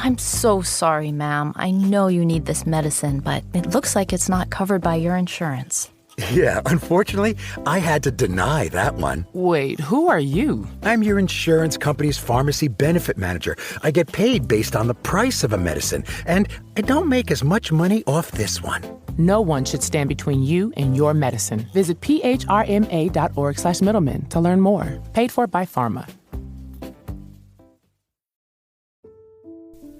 I'm so sorry, ma'am. I know you need this medicine, but it looks like it's not covered by your insurance. Yeah, unfortunately, I had to deny that one. Wait, who are you? I'm your insurance company's pharmacy benefit manager. I get paid based on the price of a medicine, and I don't make as much money off this one. No one should stand between you and your medicine. Visit phrma.org/middleman to learn more. Paid for by Pharma.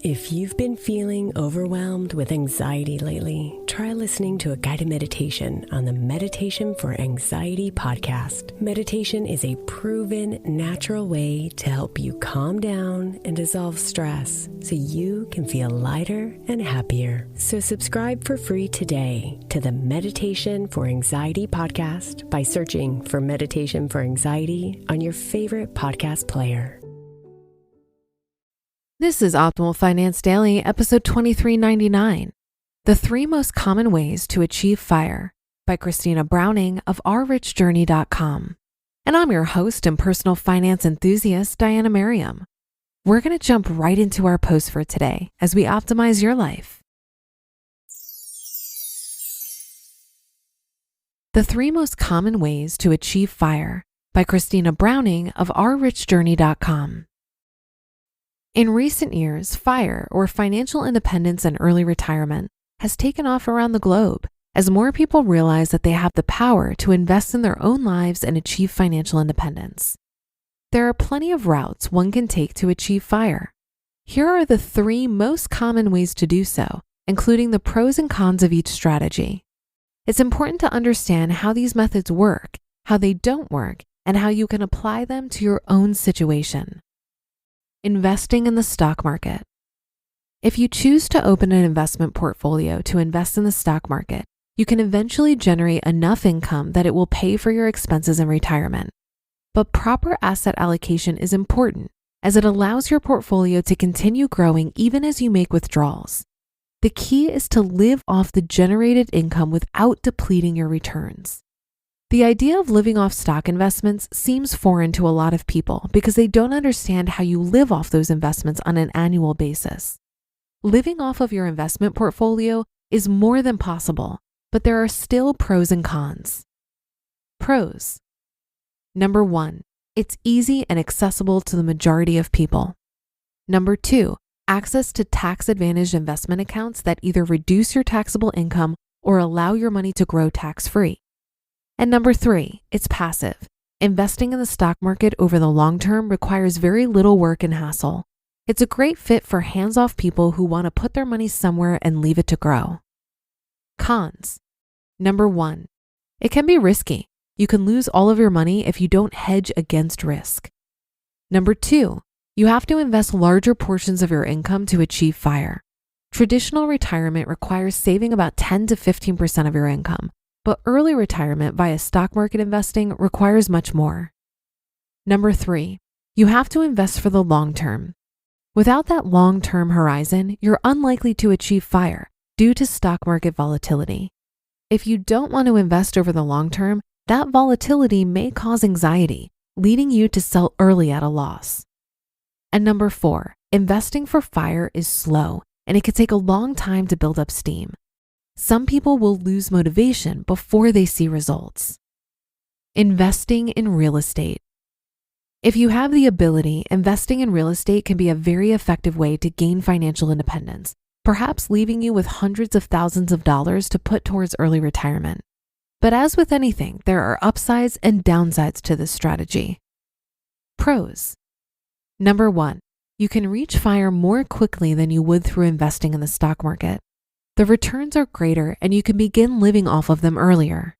If you've been feeling overwhelmed with anxiety lately, try listening to a guided meditation on the Meditation for Anxiety podcast. Meditation is a proven, natural way to help you calm down and dissolve stress so you can feel lighter and happier. So subscribe for free today to the Meditation for Anxiety podcast by searching for Meditation for Anxiety on your favorite podcast player. This is Optimal Finance Daily, episode 2399, The 3 Most Common Ways to Achieve FIRE by Christina Browning of ourrichjourney.com. And I'm your host and personal finance enthusiast, Diana Merriam. We're going to jump right into our post for today as we optimize your life. The 3 Most Common Ways to Achieve FIRE by Christina Browning of ourrichjourney.com. In recent years, FIRE, or financial independence and early retirement, has taken off around the globe as more people realize that they have the power to invest in their own lives and achieve financial independence. There are plenty of routes one can take to achieve FIRE. Here are the 3 most common ways to do so, including the pros and cons of each strategy. It's important to understand how these methods work, how they don't work, and how you can apply them to your own situation. Investing in the stock market. If you choose to open an investment portfolio to invest in the stock market, you can eventually generate enough income that it will pay for your expenses in retirement. But proper asset allocation is important as it allows your portfolio to continue growing even as you make withdrawals. The key is to live off the generated income without depleting your returns. The idea of living off stock investments seems foreign to a lot of people because they don't understand how you live off those investments on an annual basis. Living off of your investment portfolio is more than possible, but there are still pros and cons. Pros. Number 1, it's easy and accessible to the majority of people. Number 2, access to tax-advantaged investment accounts that either reduce your taxable income or allow your money to grow tax-free. And number 3, it's passive. Investing in the stock market over the long term requires very little work and hassle. It's a great fit for hands-off people who want to put their money somewhere and leave it to grow. Cons. Number 1, it can be risky. You can lose all of your money if you don't hedge against risk. Number 2, you have to invest larger portions of your income to achieve FIRE. Traditional retirement requires saving about 10 to 15% of your income. But early retirement via stock market investing requires much more. Number 3, you have to invest for the long term. Without that long-term horizon, you're unlikely to achieve FIRE due to stock market volatility. If you don't want to invest over the long term, that volatility may cause anxiety, leading you to sell early at a loss. And number 4, investing for FIRE is slow, and it can take a long time to build up steam. Some people will lose motivation before they see results. Investing in real estate. If you have the ability, investing in real estate can be a very effective way to gain financial independence, perhaps leaving you with hundreds of thousands of dollars to put towards early retirement. But as with anything, there are upsides and downsides to this strategy. Pros. Number 1, you can reach FIRE more quickly than you would through investing in the stock market. The returns are greater and you can begin living off of them earlier.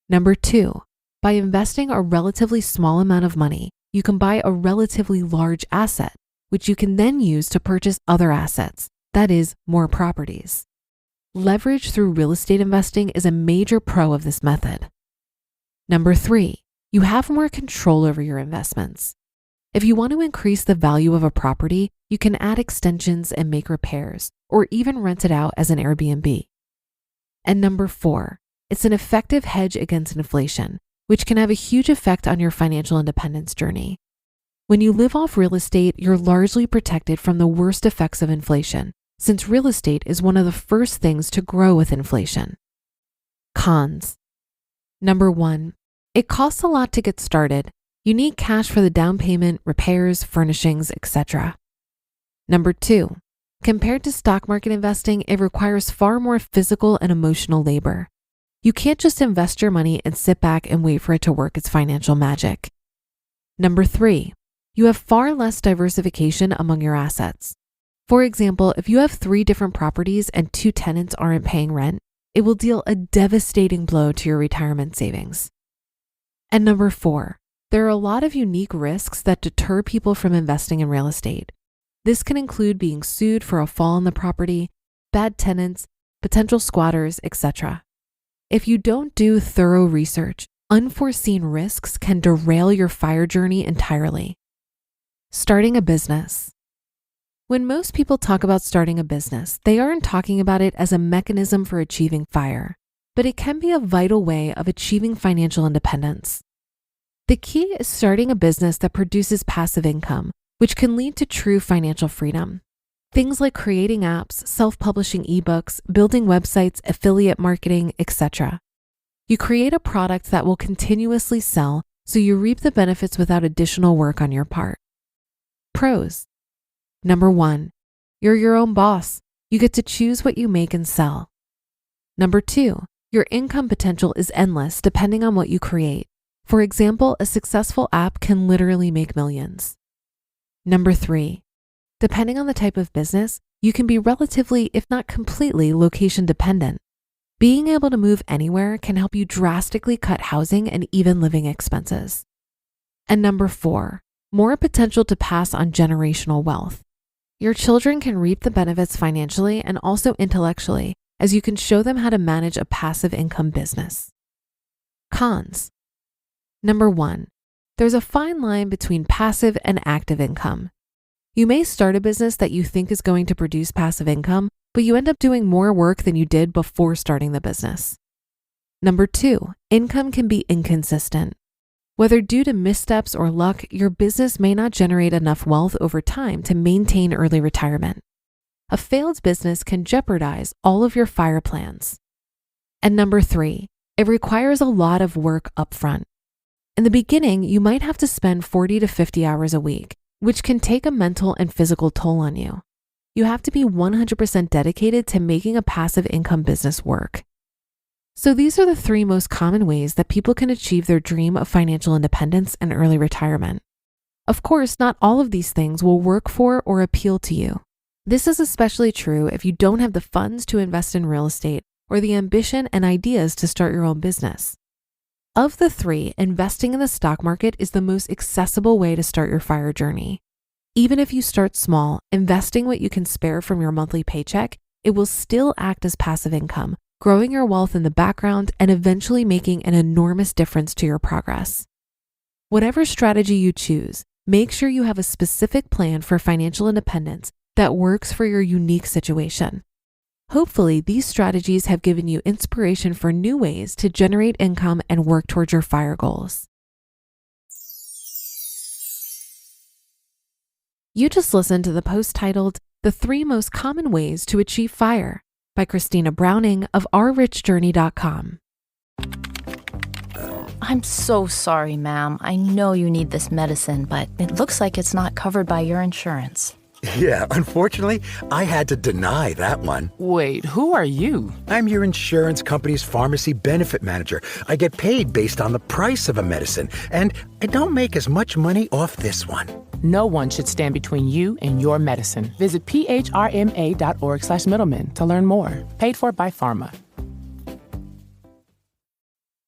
Number 2, by investing a relatively small amount of money, you can buy a relatively large asset, which you can then use to purchase other assets, that is, more properties. Leverage through real estate investing is a major pro of this method. Number 3, you have more control over your investments. If you want to increase the value of a property, you can add extensions and make repairs, or even rent it out as an Airbnb. And number 4, it's an effective hedge against inflation, which can have a huge effect on your financial independence journey. When you live off real estate, you're largely protected from the worst effects of inflation, since real estate is one of the first things to grow with inflation. Cons. Number 1, it costs a lot to get started. You need cash for the down payment, repairs, furnishings, etc. Number 2, compared to stock market investing, it requires far more physical and emotional labor. You can't just invest your money and sit back and wait for it to work its financial magic. Number 3, you have far less diversification among your assets. For example, if you have 3 different properties and 2 tenants aren't paying rent, it will deal a devastating blow to your retirement savings. And number 4, there are a lot of unique risks that deter people from investing in real estate. This can include being sued for a fall on the property, bad tenants, potential squatters, etc. If you don't do thorough research, unforeseen risks can derail your FIRE journey entirely. Starting a business. When most people talk about starting a business, they aren't talking about it as a mechanism for achieving FIRE, but it can be a vital way of achieving financial independence. The key is starting a business that produces passive income, which can lead to true financial freedom. Things like creating apps, self-publishing ebooks, building websites, affiliate marketing, etc. You create a product that will continuously sell, so you reap the benefits without additional work on your part. Pros. Number 1, you're your own boss. You get to choose what you make and sell. Number 2, your income potential is endless depending on what you create. For example, a successful app can literally make millions. Number 3, depending on the type of business, you can be relatively, if not completely, location dependent. Being able to move anywhere can help you drastically cut housing and even living expenses. And number 4, more potential to pass on generational wealth. Your children can reap the benefits financially and also intellectually, as you can show them how to manage a passive income business. Cons. Number 1, there's a fine line between passive and active income. You may start a business that you think is going to produce passive income, but you end up doing more work than you did before starting the business. Number 2, income can be inconsistent. Whether due to missteps or luck, your business may not generate enough wealth over time to maintain early retirement. A failed business can jeopardize all of your FIRE plans. And number 3, it requires a lot of work upfront. In the beginning, you might have to spend 40 to 50 hours a week, which can take a mental and physical toll on you. You have to be 100% dedicated to making a passive income business work. So these are the 3 most common ways that people can achieve their dream of financial independence and early retirement. Of course, not all of these things will work for or appeal to you. This is especially true if you don't have the funds to invest in real estate or the ambition and ideas to start your own business. Of the 3, investing in the stock market is the most accessible way to start your FIRE journey. Even if you start small, investing what you can spare from your monthly paycheck, it will still act as passive income, growing your wealth in the background and eventually making an enormous difference to your progress. Whatever strategy you choose, make sure you have a specific plan for financial independence that works for your unique situation. Hopefully, these strategies have given you inspiration for new ways to generate income and work towards your FIRE goals. You just listened to the post titled, "The 3 Most Common Ways to Achieve FIRE" by Christina Browning of ourrichjourney.com. I'm so sorry, ma'am. I know you need this medicine, but it looks like it's not covered by your insurance. Yeah, unfortunately, I had to deny that one. Wait, who are you? I'm your insurance company's pharmacy benefit manager. I get paid based on the price of a medicine, and I don't make as much money off this one. No one should stand between you and your medicine. Visit phrma.org/middleman to learn more. Paid for by Pharma.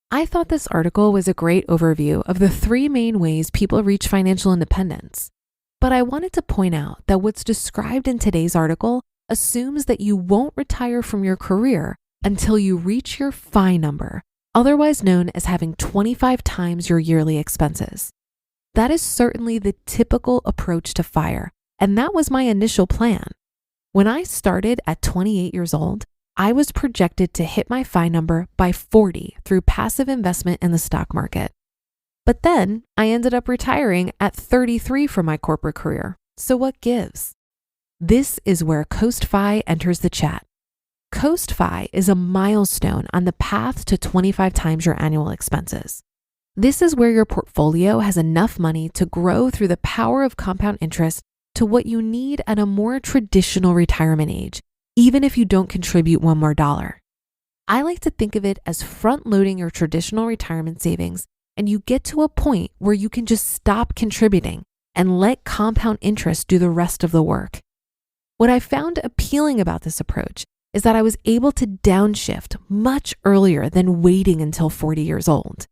I thought this article was a great overview of the 3 main ways people reach financial independence. But I wanted to point out that what's described in today's article assumes that you won't retire from your career until you reach your FI number, otherwise known as having 25 times your yearly expenses. That is certainly the typical approach to FIRE, and that was my initial plan. When I started at 28 years old, I was projected to hit my FI number by 40 through passive investment in the stock market. But then I ended up retiring at 33 from my corporate career. So what gives? This is where Coast Fi enters the chat. Coast Fi is a milestone on the path to 25 times your annual expenses. This is where your portfolio has enough money to grow through the power of compound interest to what you need at a more traditional retirement age, even if you don't contribute one more dollar. I like to think of it as front-loading your traditional retirement savings, and you get to a point where you can just stop contributing and let compound interest do the rest of the work. What I found appealing about this approach is that I was able to downshift much earlier than waiting until 40 years old.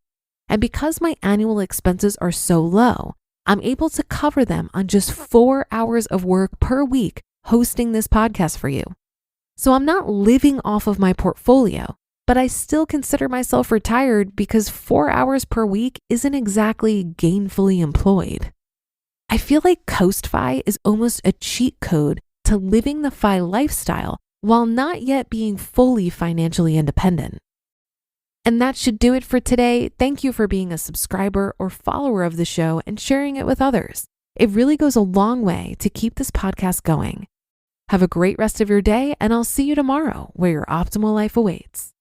And because my annual expenses are so low, I'm able to cover them on just 4 hours of work per week hosting this podcast for you. So I'm not living off of my portfolio, but I still consider myself retired because 4 hours per week isn't exactly gainfully employed. I feel like Coast Fi is almost a cheat code to living the Fi lifestyle while not yet being fully financially independent. And that should do it for today. Thank you for being a subscriber or follower of the show and sharing it with others. It really goes a long way to keep this podcast going. Have a great rest of your day, and I'll see you tomorrow where your optimal life awaits.